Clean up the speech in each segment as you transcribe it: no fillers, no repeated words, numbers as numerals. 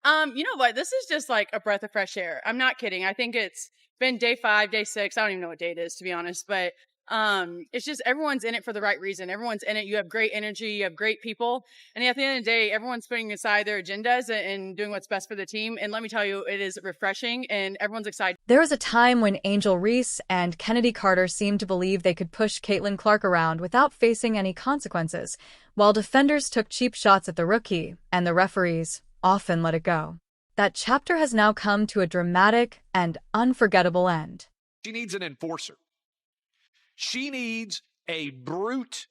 You know what? This is just like a breath of fresh air. I'm not kidding. I think it's been day 5, day 6. I don't even know what day it is, to be honest. But it's just everyone's in it for the right reason. Everyone's in it. You have great energy. You have great people. And at the end of the day, everyone's putting aside their agendas and doing what's best for the team. And let me tell you, it is refreshing and everyone's excited. There was a time when Angel Reese and Kennedy Carter seemed to believe they could push Caitlin Clark around without facing any consequences, while defenders took cheap shots at the rookie and the referees often let it go. That chapter has now come to a dramatic and unforgettable end. She needs an enforcer. She needs a brute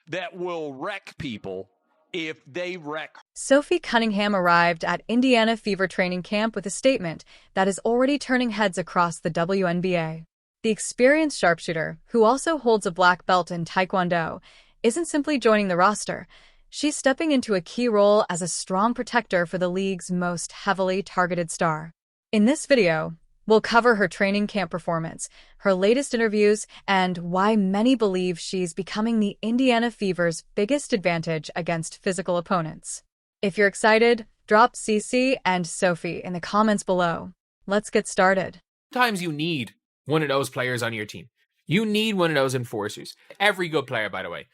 that will wreck people if they wreck her. Sophie Cunningham arrived at Indiana Fever training camp with a statement that is already turning heads across the WNBA. The experienced sharpshooter, who also holds a black belt in Taekwondo, isn't simply joining the roster. She's stepping into a key role as a strong protector for the league's most heavily targeted star. In this video, we'll cover her training camp performance, her latest interviews, and why many believe she's becoming the Indiana Fever's biggest advantage against physical opponents. If you're excited, drop CC and Sophie in the comments below. Let's get started. Sometimes you need one of those players on your team. You need one of those enforcers. Every good player, by the way.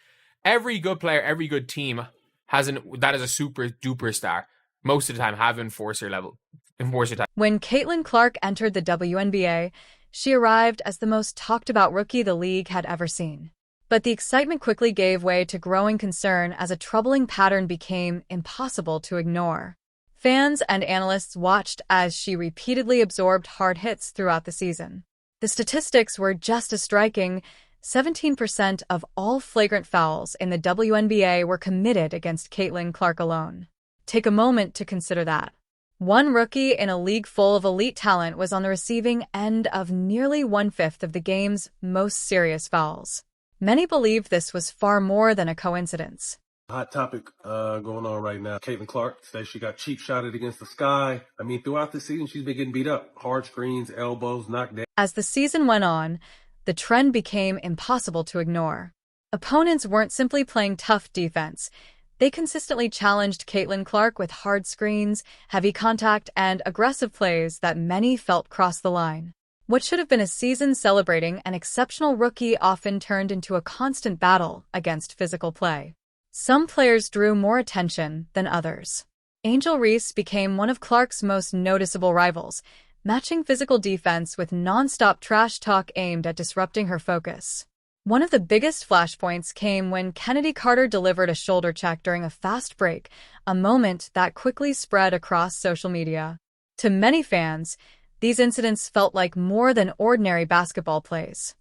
Every good player, every good team that is a super duper star. Most of the time have enforcer type. When Caitlin Clark entered the WNBA, she arrived as the most talked about rookie the league had ever seen. But the excitement quickly gave way to growing concern as a troubling pattern became impossible to ignore. Fans and analysts watched as she repeatedly absorbed hard hits throughout the season. The statistics were just as striking. 17% of all flagrant fouls in the WNBA were committed against Caitlin Clark alone. Take a moment to consider that. One rookie in a league full of elite talent was on the receiving end of nearly 1/5 of the game's most serious fouls. Many believe this was far more than a coincidence. Hot topic going on right now. Caitlin Clark says she got cheap shotted against the sky. Throughout the season, she's been getting beat up. Hard screens, elbows, knocked down. As the season went on, the trend became impossible to ignore. Opponents weren't simply playing tough defense. They consistently challenged Caitlin Clark with hard screens, heavy contact, and aggressive plays that many felt crossed the line. What should have been a season celebrating an exceptional rookie often turned into a constant battle against physical play. Some players drew more attention than others. Angel Reese became one of Clark's most noticeable rivals, matching physical defense with non-stop trash talk aimed at disrupting her focus. One of the biggest flashpoints came when Kennedy Carter delivered a shoulder check during a fast break, a moment that quickly spread across social media. To many fans, these incidents felt like more than ordinary basketball plays.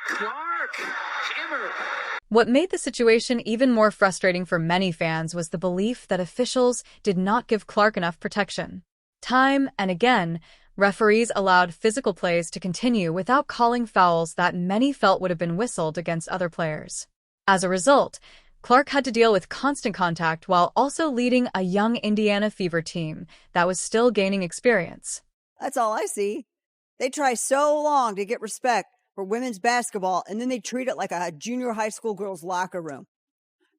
Clark, hammer. What made the situation even more frustrating for many fans was the belief that officials did not give Clark enough protection. Time and again, referees allowed physical plays to continue without calling fouls that many felt would have been whistled against other players. As a result, Clark had to deal with constant contact while also leading a young Indiana Fever team that was still gaining experience. That's all I see. They try so long to get respect for women's basketball, and then they treat it like a junior high school girl's locker room.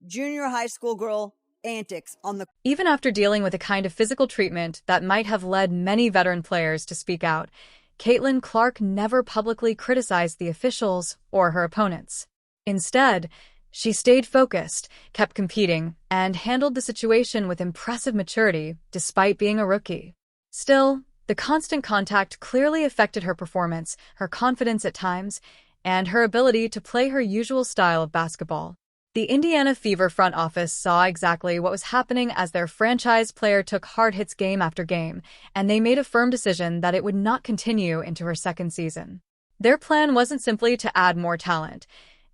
Junior high school girl antics on the... Even after dealing with a kind of physical treatment that might have led many veteran players to speak out, Caitlin Clark never publicly criticized the officials or her opponents. Instead, she stayed focused, kept competing, and handled the situation with impressive maturity despite being a rookie. Still, the constant contact clearly affected her performance, her confidence at times, and her ability to play her usual style of basketball. The Indiana Fever front office saw exactly what was happening as their franchise player took hard hits game after game, and they made a firm decision that it would not continue into her second season. Their plan wasn't simply to add more talent.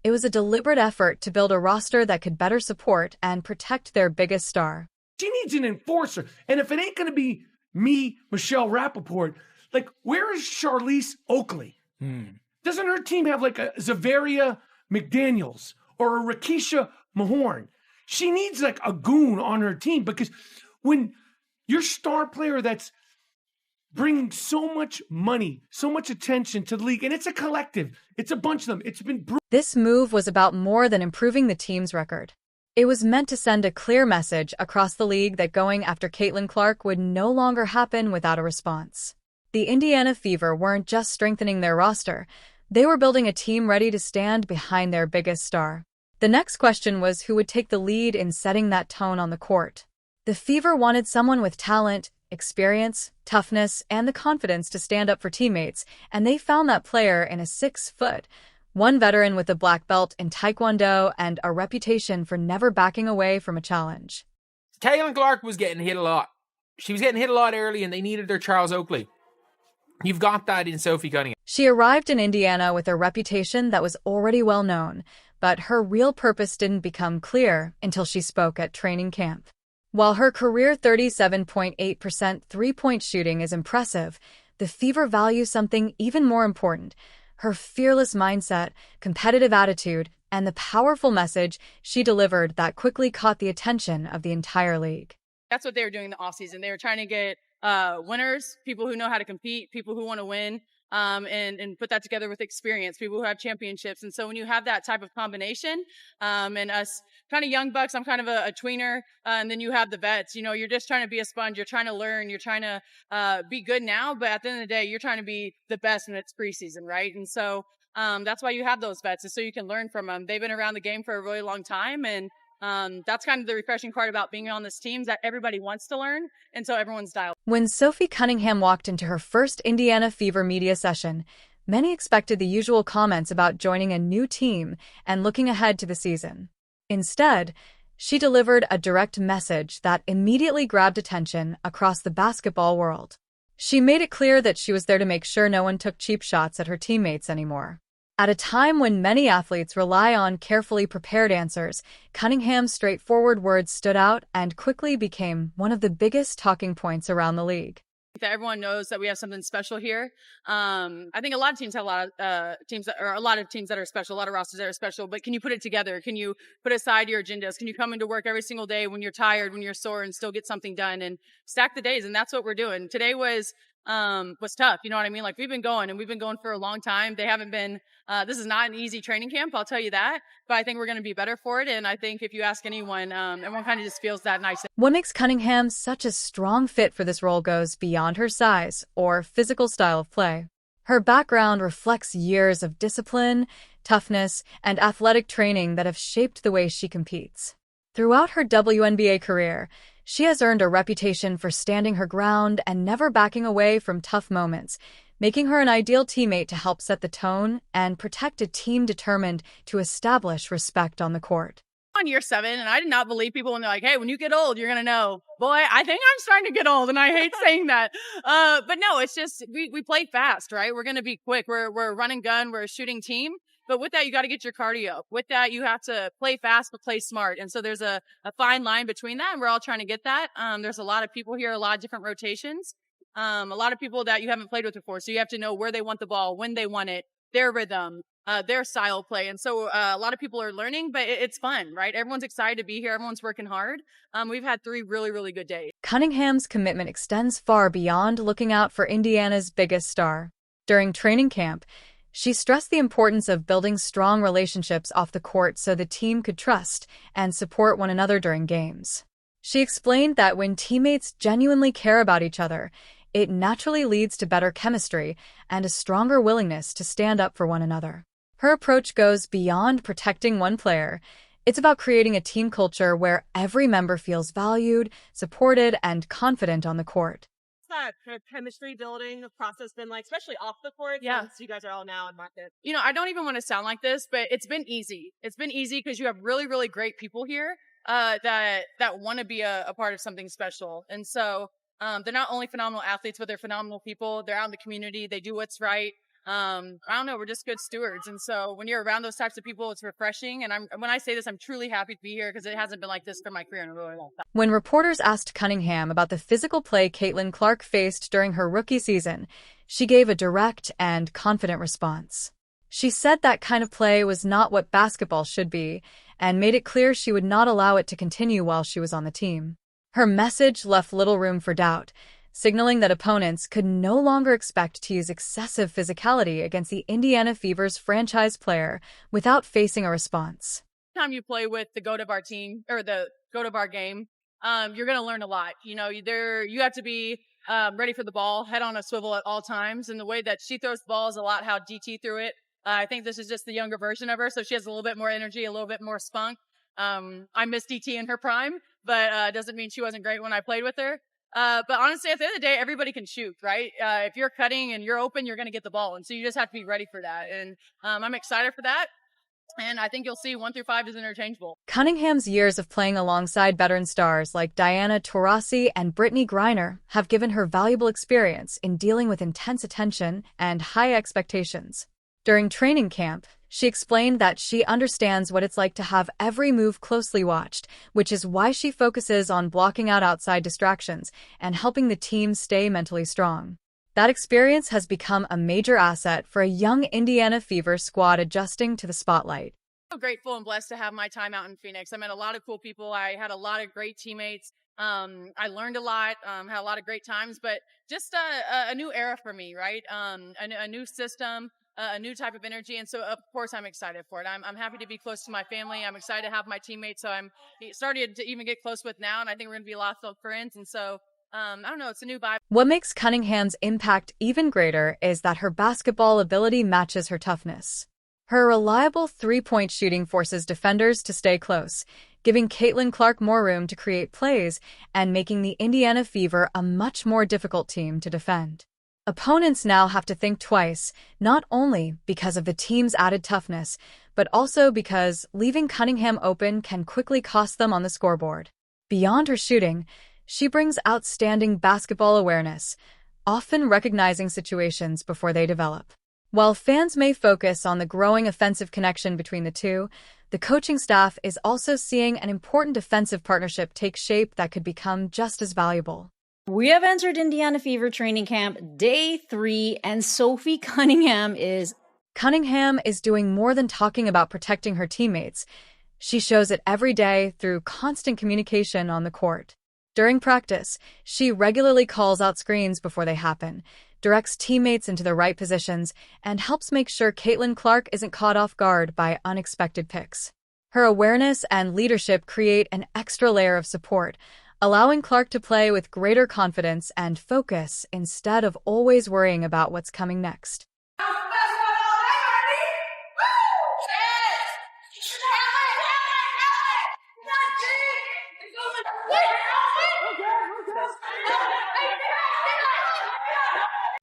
It was a deliberate effort to build a roster that could better support and protect their biggest star. She needs an enforcer, and if it ain't going to be me, Michelle Rappaport, where is Charlize Oakley? Doesn't her team have a Zavaria McDaniels or a Rakisha Mahorn? She needs a goon on her team, because when your star player that's bringing so much money, so much attention to the league, and it's a collective, it's a bunch of them, it's been brutal. This move was about more than improving the team's record. It was meant to send a clear message across the league that going after Caitlin Clark would no longer happen without a response. The Indiana Fever weren't just strengthening their roster, they were building a team ready to stand behind their biggest star. The next question was who would take the lead in setting that tone on the court. The Fever wanted someone with talent, experience, toughness, and the confidence to stand up for teammates, and they found that player in a 6'1" veteran with a black belt in Taekwondo and a reputation for never backing away from a challenge. Caitlin Clark was getting hit a lot. She was getting hit a lot early, and they needed their Charles Oakley. You've got that in Sophie Cunningham. She arrived in Indiana with a reputation that was already well known, but her real purpose didn't become clear until she spoke at training camp. While her career 37.8% three-point shooting is impressive, the Fever value something even more important: her fearless mindset, competitive attitude, and the powerful message she delivered that quickly caught the attention of the entire league. That's what they were doing in the offseason. They were trying to get winners, people who know how to compete, people who want to win, and put that together with experience, people who have championships. And so when you have that type of combination, and us kind of young bucks, I'm kind of a tweener, and then you have the vets, you're just trying to be a sponge. You're trying to learn. You're trying to be good now, but at the end of the day, you're trying to be the best when it's preseason, right? And so that's why you have those vets, is so you can learn from them. They've been around the game for a really long time, and that's kind of the refreshing part about being on this team, is that everybody wants to learn, and so everyone's dialed. When Sophie Cunningham walked into her first Indiana Fever media session, many expected the usual comments about joining a new team and looking ahead to the season. Instead, she delivered a direct message that immediately grabbed attention across the basketball world. She made it clear that she was there to make sure no one took cheap shots at her teammates anymore. At a time when many athletes rely on carefully prepared answers, Cunningham's straightforward words stood out and quickly became one of the biggest talking points around the league. That everyone knows that we have something special here. I think a lot of teams have a lot of teams that are special, a lot of rosters that are special, but can you put it together? Can you put aside your agendas? Can you come into work every single day when you're tired, when you're sore, and still get something done and stack the days? And that's what we're doing. Today was tough. You know what I mean? Like, we've been going for a long time. They haven't been, this is not an easy training camp, I'll tell you that, but I think we're going to be better for it. And I think if you ask anyone, everyone kind of just feels that nice. What makes Cunningham such a strong fit for this role goes beyond her size or physical style of play. Her background reflects years of discipline, toughness, and athletic training that have shaped the way she competes. Throughout her WNBA career, she has earned a reputation for standing her ground and never backing away from tough moments, making her an ideal teammate to help set the tone and protect a team determined to establish respect on the court. On year 7, and I did not believe people when they're like, hey, when you get old, you're going to know. Boy, I think I'm starting to get old, and I hate saying that. But no, it's just, we play fast, right? We're going to be quick. We're a run and gun. We're a shooting team. But with that, you got to get your cardio. With that, you have to play fast, but play smart. And so there's a fine line between that, and we're all trying to get that. There's a lot of people here, a lot of different rotations, a lot of people that you haven't played with before. So you have to know where they want the ball, when they want it, their rhythm, their style of play. And so a lot of people are learning, but it's fun, right? Everyone's excited to be here. Everyone's working hard. We've had 3 really, really good days. Cunningham's commitment extends far beyond looking out for Indiana's biggest star. During training camp, she stressed the importance of building strong relationships off the court so the team could trust and support one another during games. She explained that when teammates genuinely care about each other, it naturally leads to better chemistry and a stronger willingness to stand up for one another. Her approach goes beyond protecting one player. It's about creating a team culture where every member feels valued, supported, and confident on the court. That kind of chemistry building process been like, especially off the court? Yeah. Since you guys are all now in market. I don't even want to sound like this, but it's been easy. It's been easy because you have really, really great people here that want to be a part of something special. And so they're not only phenomenal athletes, but they're phenomenal people. They're out in the community. They do what's right. I don't know, we're just good stewards. And so when you're around those types of people, it's refreshing. And when I say this, I'm truly happy to be here because it hasn't been like this for my career in a really long time. When reporters asked Cunningham about the physical play Caitlin Clark faced during her rookie season, she gave a direct and confident response. She said that kind of play was not what basketball should be and made it clear she would not allow it to continue while she was on the team. Her message left little room for doubt, signaling that opponents could no longer expect to use excessive physicality against the Indiana Fever's franchise player without facing a response. time you play with the GOAT of our team or the GOAT of our game, you're going to learn a lot. You have to be ready for the ball, head on a swivel at all times. And the way that she throws the ball is a lot how DT threw it. I think this is just the younger version of her. So she has a little bit more energy, a little bit more spunk. I miss DT in her prime, but doesn't mean she wasn't great when I played with her. But honestly, at the end of the day, everybody can shoot, right? If you're cutting and you're open, you're going to get the ball. And so you just have to be ready for that. And I'm excited for that. And I think you'll see 1 through 5 is interchangeable. Cunningham's years of playing alongside veteran stars like Diana Taurasi and Brittany Griner have given her valuable experience in dealing with intense attention and high expectations. During training camp, she explained that she understands what it's like to have every move closely watched, which is why she focuses on blocking out outside distractions and helping the team stay mentally strong. That experience has become a major asset for a young Indiana Fever squad adjusting to the spotlight. I'm so grateful and blessed to have my time out in Phoenix. I met a lot of cool people. I had a lot of great teammates. I learned a lot, had a lot of great times, but just a new era for me, right? A new system, a new type of energy. And so, of course, I'm excited for it. I'm happy to be close to my family. I'm excited to have my teammates. So I'm started to even get close with now. And I think we're going to be a lot of friends. And so, I don't know, it's a new vibe. What makes Cunningham's impact even greater is that her basketball ability matches her toughness. Her reliable three-point shooting forces defenders to stay close, giving Caitlin Clark more room to create plays and making the Indiana Fever a much more difficult team to defend. Opponents now have to think twice, not only because of the team's added toughness, but also because leaving Cunningham open can quickly cost them on the scoreboard. Beyond her shooting, she brings outstanding basketball awareness, often recognizing situations before they develop. While fans may focus on the growing offensive connection between the two, the coaching staff is also seeing an important defensive partnership take shape that could become just as valuable. We have entered Indiana Fever training camp day 3, and Sophie Cunningham is doing more than talking about protecting her teammates. She shows it every day through constant communication on the court. During practice, she regularly calls out screens before they happen, directs teammates into the right positions, and helps make sure Caitlin Clark isn't caught off guard by unexpected picks. Her awareness and leadership create an extra layer of support, allowing Clark to play with greater confidence and focus instead of always worrying about what's coming next.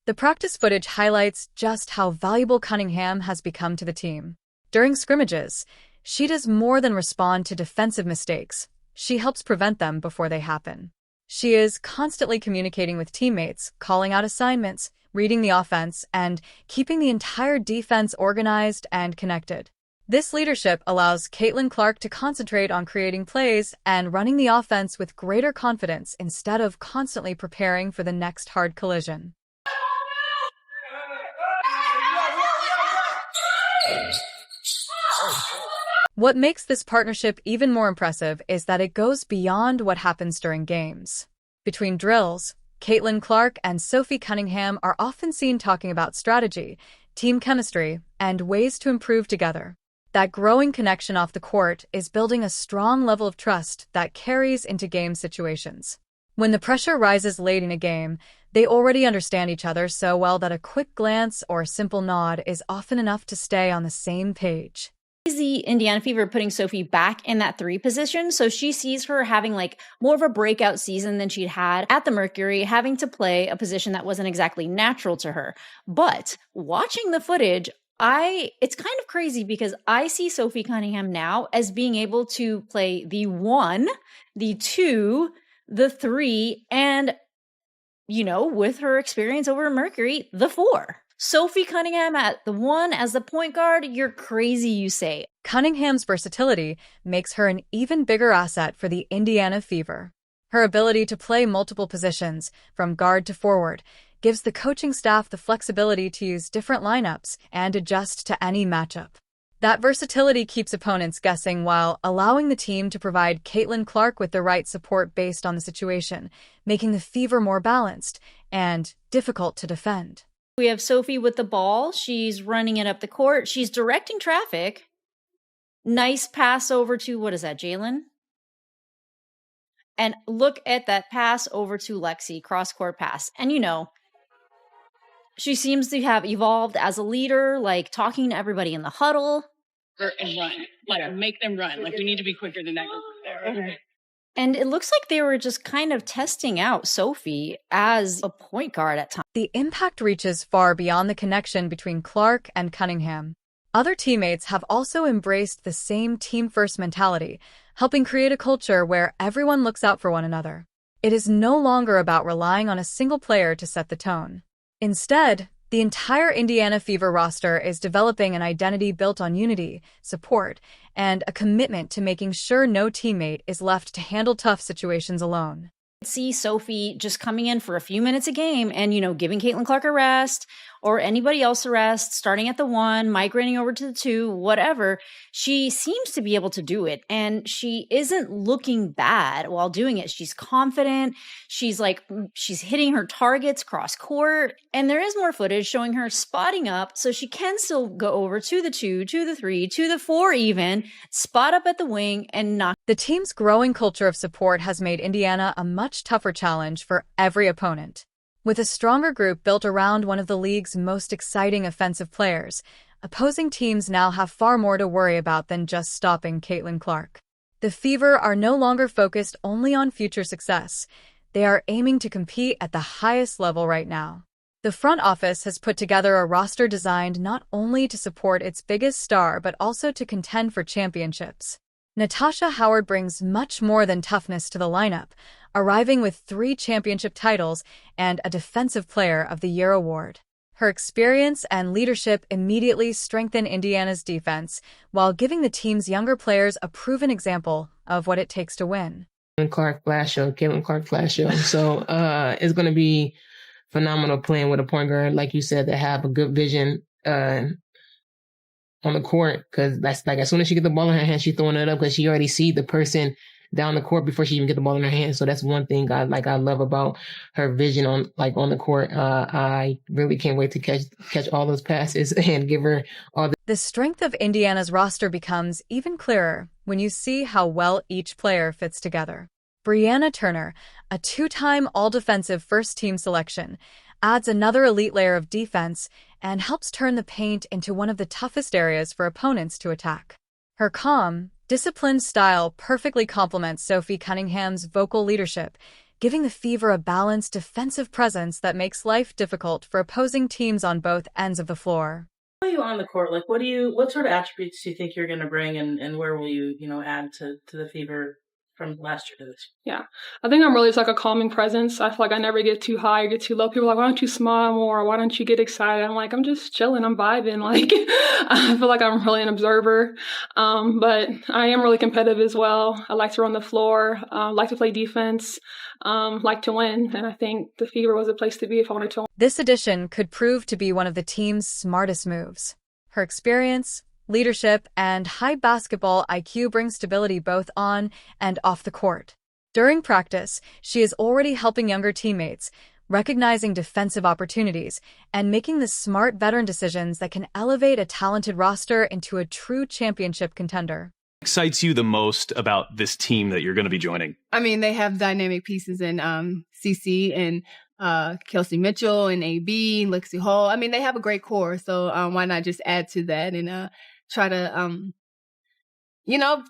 The practice footage highlights just how valuable Cunningham has become to the team. During scrimmages, she does more than respond to defensive mistakes. She helps prevent them before they happen. She is constantly communicating with teammates, calling out assignments, reading the offense, and keeping the entire defense organized and connected. This leadership allows Caitlin Clark to concentrate on creating plays and running the offense with greater confidence instead of constantly preparing for the next hard collision. What makes this partnership even more impressive is that it goes beyond what happens during games. Between drills, Caitlin Clark and Sophie Cunningham are often seen talking about strategy, team chemistry, and ways to improve together. That growing connection off the court is building a strong level of trust that carries into game situations. When the pressure rises late in a game, they already understand each other so well that a quick glance or simple nod is often enough to stay on the same page. The Indiana Fever putting Sophie back in that 3 position, so she sees her having more of a breakout season than she'd had at the Mercury, having to play a position that wasn't exactly natural to her. But watching the footage, it's kind of crazy because I see Sophie Cunningham now as being able to play the 1, the 2, the 3, and, with her experience over Mercury, the 4. Sophie Cunningham at the 1 as the point guard, you're crazy, you say. Cunningham's versatility makes her an even bigger asset for the Indiana Fever. Her ability to play multiple positions, from guard to forward, gives the coaching staff the flexibility to use different lineups and adjust to any matchup. That versatility keeps opponents guessing while allowing the team to provide Caitlin Clark with the right support based on the situation, making the Fever more balanced and difficult to defend. We have Sophie with the ball. She's running it up the court. She's directing traffic. Nice pass over to, what is that, Jalen? And look at that pass over to Lexi, cross-court pass. And, she seems to have evolved as a leader, like talking to everybody in the huddle. And run. Like, make them run. Like, we need to be quicker than that group there. Okay. And it looks like they were just kind of testing out Sophie as a point guard at times. The impact reaches far beyond the connection between Clark and Cunningham. Other teammates have also embraced the same team-first mentality, helping create a culture where everyone looks out for one another. It is no longer about relying on a single player to set the tone. Instead, the entire Indiana Fever roster is developing an identity built on unity, support, and a commitment to making sure no teammate is left to handle tough situations alone. See Sophie just coming in for a few minutes a game and, giving Caitlin Clark a rest or anybody else a rest, starting at the 1, migrating over to the 2, whatever. She seems to be able to do it, and she isn't looking bad while doing it. She's confident. She's hitting her targets cross court, and there is more footage showing her spotting up so she can still go over to the 2, to the 3, to the 4 even, spot up at the wing and knock. The team's growing culture of support has made Indiana a much tougher challenge for every opponent. With a stronger group built around one of the league's most exciting offensive players, opposing teams now have far more to worry about than just stopping Caitlin Clark. The Fever are no longer focused only on future success. They are aiming to compete at the highest level right now. The front office has put together a roster designed not only to support its biggest star but also to contend for championships. Natasha Howard brings much more than toughness to the lineup, arriving with 3 championship titles and a Defensive Player of the Year award. Her experience and leadership immediately strengthen Indiana's defense, while giving the team's younger players a proven example of what it takes to win. Caitlin Clark flash show. So it's going to be phenomenal playing with a point guard, like you said, that have a good vision on the court, because that's like as soon as she get the ball in her hand, she's throwing it up because she already see the person down the court before she even get the ball in her hand. So that's one thing I love about her vision on the court. I really can't wait to catch all those passes and give her all the strength of Indiana's roster becomes even clearer when you see how well each player fits together. Brianna Turner, a 2-time all-defensive first-team selection, adds another elite layer of defense and helps turn the paint into one of the toughest areas for opponents to attack. Her calm, disciplined style perfectly complements Sophie Cunningham's vocal leadership, giving the Fever a balanced defensive presence that makes life difficult for opposing teams on both ends of the floor. How are you on the court? Like, what sort of attributes do you think you're going to bring, and where will you, add to the Fever from last year to this year? Yeah, I think I'm really just like a calming presence. I feel like I never get too high or get too low. People are like, why don't you smile more? Why don't you get excited? I'm like, I'm just chilling. I'm vibing. Like, I feel like I'm really an observer. But I am really competitive as well. I like to run the floor, like to play defense, like to win. And I think the Fever was a place to be if I wanted to win. This addition could prove to be one of the team's smartest moves. Her experience, leadership, and high basketball IQ bring stability both on and off the court. During practice, she is already helping younger teammates, recognizing defensive opportunities, and making the smart veteran decisions that can elevate a talented roster into a true championship contender. What excites you the most about this team that you're going to be joining? I mean, they have dynamic pieces in CC and Kelsey Mitchell and AB, Lexi Hall. I mean, they have a great core, so why not just add to that and try to,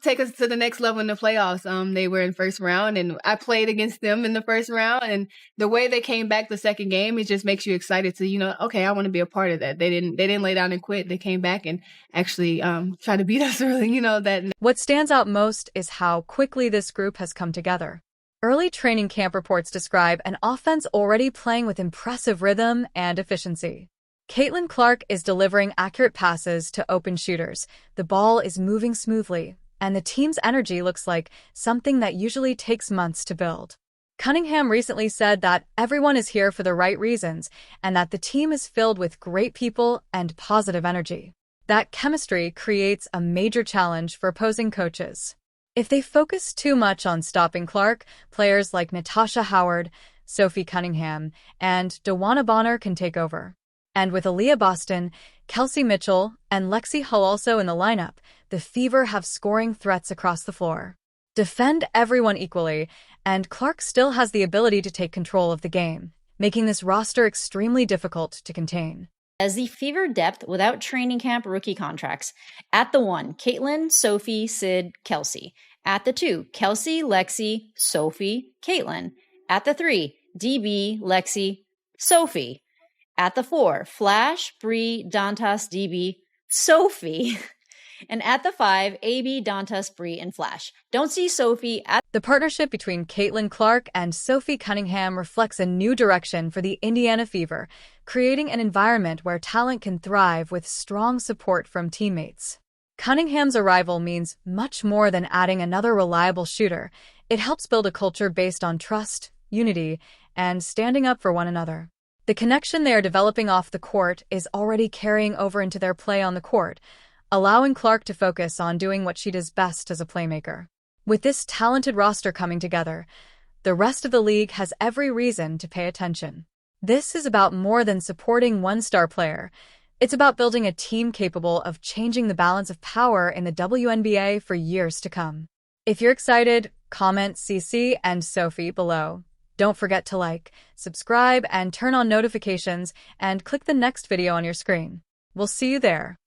take us to the next level in the playoffs. They were in first round, and I played against them in the first round. And the way they came back the second game, it just makes you excited to, okay, I want to be a part of that. They didn't lay down and quit. They came back and actually try to beat us. Really, that. What stands out most is how quickly this group has come together. Early training camp reports describe an offense already playing with impressive rhythm and efficiency. Caitlin Clark is delivering accurate passes to open shooters. The ball is moving smoothly, and the team's energy looks like something that usually takes months to build. Cunningham recently said that everyone is here for the right reasons and that the team is filled with great people and positive energy. That chemistry creates a major challenge for opposing coaches. If they focus too much on stopping Clark, players like Natasha Howard, Sophie Cunningham, and Dawana Bonner can take over. And with Aaliyah Boston, Kelsey Mitchell, and Lexi Hull also in the lineup, the Fever have scoring threats across the floor. Defend everyone equally, and Clark still has the ability to take control of the game, making this roster extremely difficult to contain. As the Fever depth without training camp rookie contracts. At the 1, Caitlin, Sophie, Sid, Kelsey. At the 2, Kelsey, Lexi, Sophie, Caitlin. At the 3, DB, Lexi, Sophie. At the 4, Flash, Bree, Dantas, DB, Sophie. And at the 5, AB, Dantas, Bree, and Flash. Don't see Sophie at... The partnership between Caitlin Clark and Sophie Cunningham reflects a new direction for the Indiana Fever, creating an environment where talent can thrive with strong support from teammates. Cunningham's arrival means much more than adding another reliable shooter. It helps build a culture based on trust, unity, and standing up for one another. The connection they are developing off the court is already carrying over into their play on the court, allowing Clark to focus on doing what she does best as a playmaker. With this talented roster coming together, the rest of the league has every reason to pay attention. This is about more than supporting one star player. It's about building a team capable of changing the balance of power in the WNBA for years to come. If you're excited, comment CC and Sophie below. Don't forget to like, subscribe, and turn on notifications, and click the next video on your screen. We'll see you there.